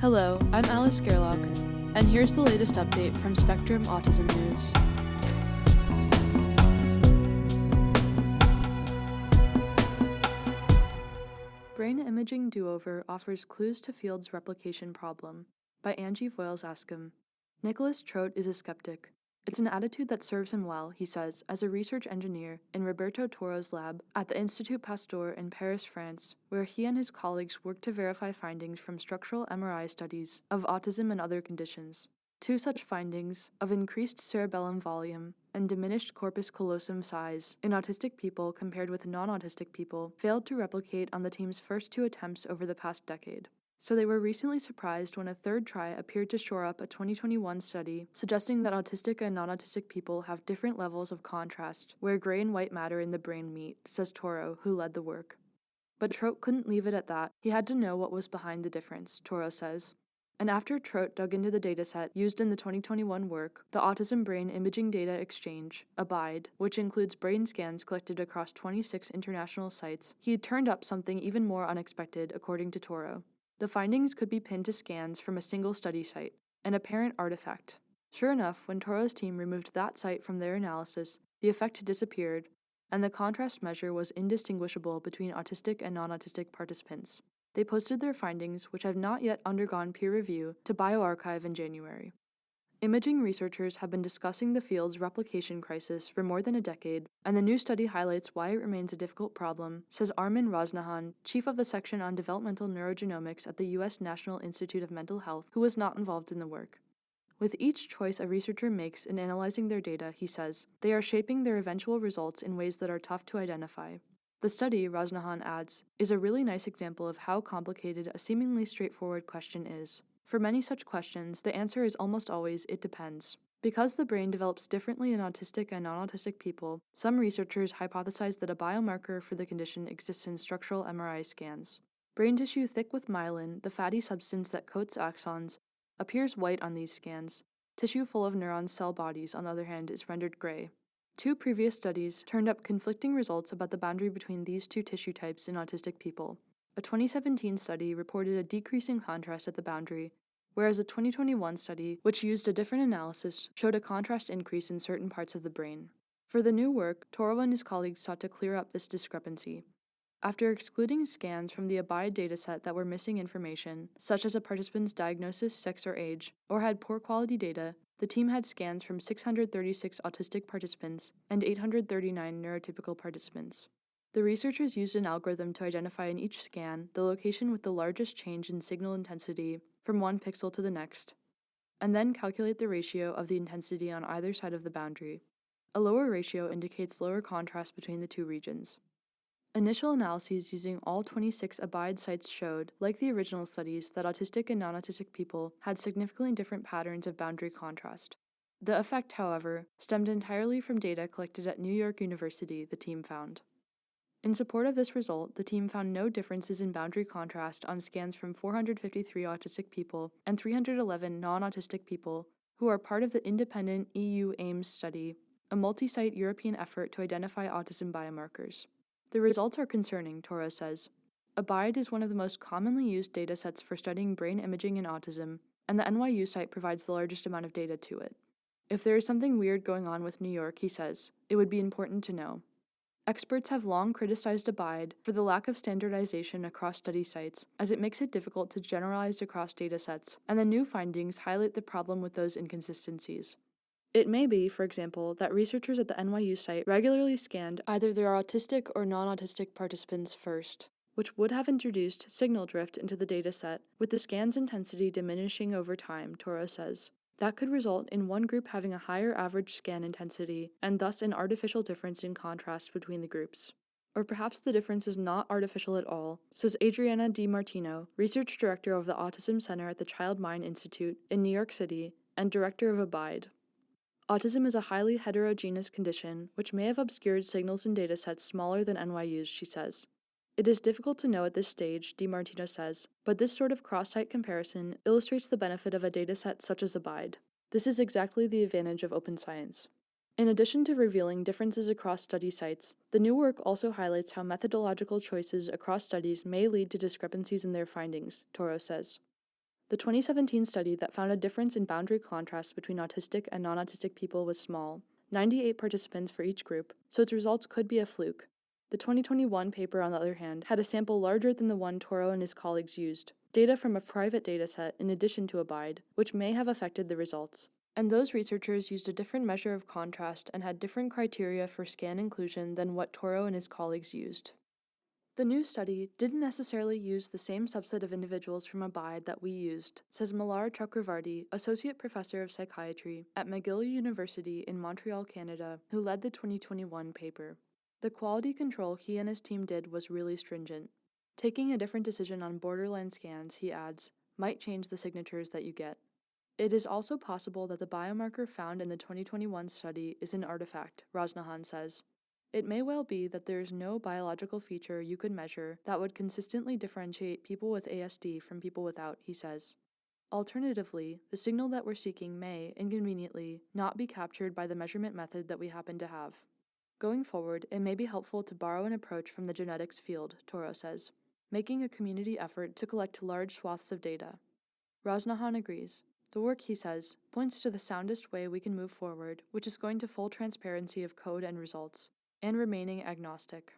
Hello, I'm Alice Gerlach, and here's the latest update from Spectrum Autism News. Brain Imaging Do-Over Offers Clues to Field's Replication Problem by Angie Voiles-Askham. Nicholas Trout is a skeptic. It's an attitude that serves him well, he says, as a research engineer in Roberto Toro's lab at the Institut Pasteur in Paris, France, where he and his colleagues work to verify findings from structural MRI studies of autism and other conditions. Two such findings, of increased cerebellum volume and diminished corpus callosum size in autistic people compared with non-autistic people, failed to replicate on the team's first two attempts over the past decade. So they were recently surprised when a third try appeared to shore up a 2021 study suggesting that autistic and non-autistic people have different levels of contrast where gray and white matter in the brain meet, says Toro, who led the work. But Trout couldn't leave it at that. He had to know what was behind the difference, Toro says. And after Trout dug into the dataset used in the 2021 work, the Autism Brain Imaging Data Exchange, ABIDE, which includes brain scans collected across 26 international sites, he had turned up something even more unexpected, according to Toro. The findings could be pinned to scans from a single study site, an apparent artifact. Sure enough, when Toro's team removed that site from their analysis, the effect disappeared, and the contrast measure was indistinguishable between autistic and non-autistic participants. They posted their findings, which have not yet undergone peer review, to bioRxiv in January. Imaging researchers have been discussing the field's replication crisis for more than a decade, and the new study highlights why it remains a difficult problem, says Armin Rosnahan, chief of the section on developmental neurogenomics at the U.S. National Institute of Mental Health, who was not involved in the work. With each choice a researcher makes in analyzing their data, he says, they are shaping their eventual results in ways that are tough to identify. The study, Rosnahan adds, is a really nice example of how complicated a seemingly straightforward question is. For many such questions, the answer is almost always, it depends. Because the brain develops differently in autistic and non-autistic people, some researchers hypothesize that a biomarker for the condition exists in structural MRI scans. Brain tissue thick with myelin, the fatty substance that coats axons, appears white on these scans. Tissue full of neuron cell bodies, on the other hand, is rendered gray. Two previous studies turned up conflicting results about the boundary between these two tissue types in autistic people. A 2017 study reported a decrease in contrast at the boundary, whereas a 2021 study, which used a different analysis, showed a contrast increase in certain parts of the brain. For the new work, Toro and his colleagues sought to clear up this discrepancy. After excluding scans from the ABIDE dataset that were missing information, such as a participant's diagnosis, sex, or age, or had poor quality data, the team had scans from 636 autistic participants and 839 neurotypical participants. The researchers used an algorithm to identify in each scan the location with the largest change in signal intensity from one pixel to the next, and then calculate the ratio of the intensity on either side of the boundary. A lower ratio indicates lower contrast between the two regions. Initial analyses using all 26 ABIDE sites showed, like the original studies, that autistic and non-autistic people had significantly different patterns of boundary contrast. The effect, however, stemmed entirely from data collected at New York University, the team found. In support of this result, the team found no differences in boundary contrast on scans from 453 autistic people and 311 non-autistic people who are part of the independent EU AIMS study, a multi-site European effort to identify autism biomarkers. The results are concerning, Toro says. ABIDE is one of the most commonly used datasets for studying brain imaging in autism, and the NYU site provides the largest amount of data to it. If there is something weird going on with New York, he says, it would be important to know. Experts have long criticized ABIDE for the lack of standardization across study sites, as it makes it difficult to generalize across datasets, and the new findings highlight the problem with those inconsistencies. It may be, for example, that researchers at the NYU site regularly scanned either their autistic or non-autistic participants first, which would have introduced signal drift into the dataset, with the scan's intensity diminishing over time, Toro says. That could result in one group having a higher average scan intensity, and thus an artificial difference in contrast between the groups. Or perhaps the difference is not artificial at all, says Adriana DiMartino, research director of the Autism Center at the Child Mind Institute in New York City and director of ABIDE. Autism is a highly heterogeneous condition, which may have obscured signals in datasets smaller than NYU's, she says. It is difficult to know at this stage, DiMartino says, but this sort of cross-site comparison illustrates the benefit of a dataset such as ABIDE. This is exactly the advantage of open science. In addition to revealing differences across study sites, the new work also highlights how methodological choices across studies may lead to discrepancies in their findings, Toro says. The 2017 study that found a difference in boundary contrast between autistic and non-autistic people was small, 98 participants for each group, so its results could be a fluke. The 2021 paper, on the other hand, had a sample larger than the one Toro and his colleagues used, data from a private dataset in addition to ABIDE, which may have affected the results. And those researchers used a different measure of contrast and had different criteria for scan inclusion than what Toro and his colleagues used. The new study didn't necessarily use the same subset of individuals from ABIDE that we used, says Malar Chakravarti, Associate Professor of Psychiatry at McGill University in Montreal, Canada, who led the 2021 paper. The quality control he and his team did was really stringent. Taking a different decision on borderline scans, he adds, might change the signatures that you get. It is also possible that the biomarker found in the 2021 study is an artifact, Rosnahan says. It may well be that there is no biological feature you could measure that would consistently differentiate people with ASD from people without, he says. Alternatively, the signal that we're seeking may, inconveniently, not be captured by the measurement method that we happen to have. Going forward, it may be helpful to borrow an approach from the genetics field, Toro says, making a community effort to collect large swaths of data. Rosnahan agrees. The work, he says, points to the soundest way we can move forward, which is going to full transparency of code and results, and remaining agnostic.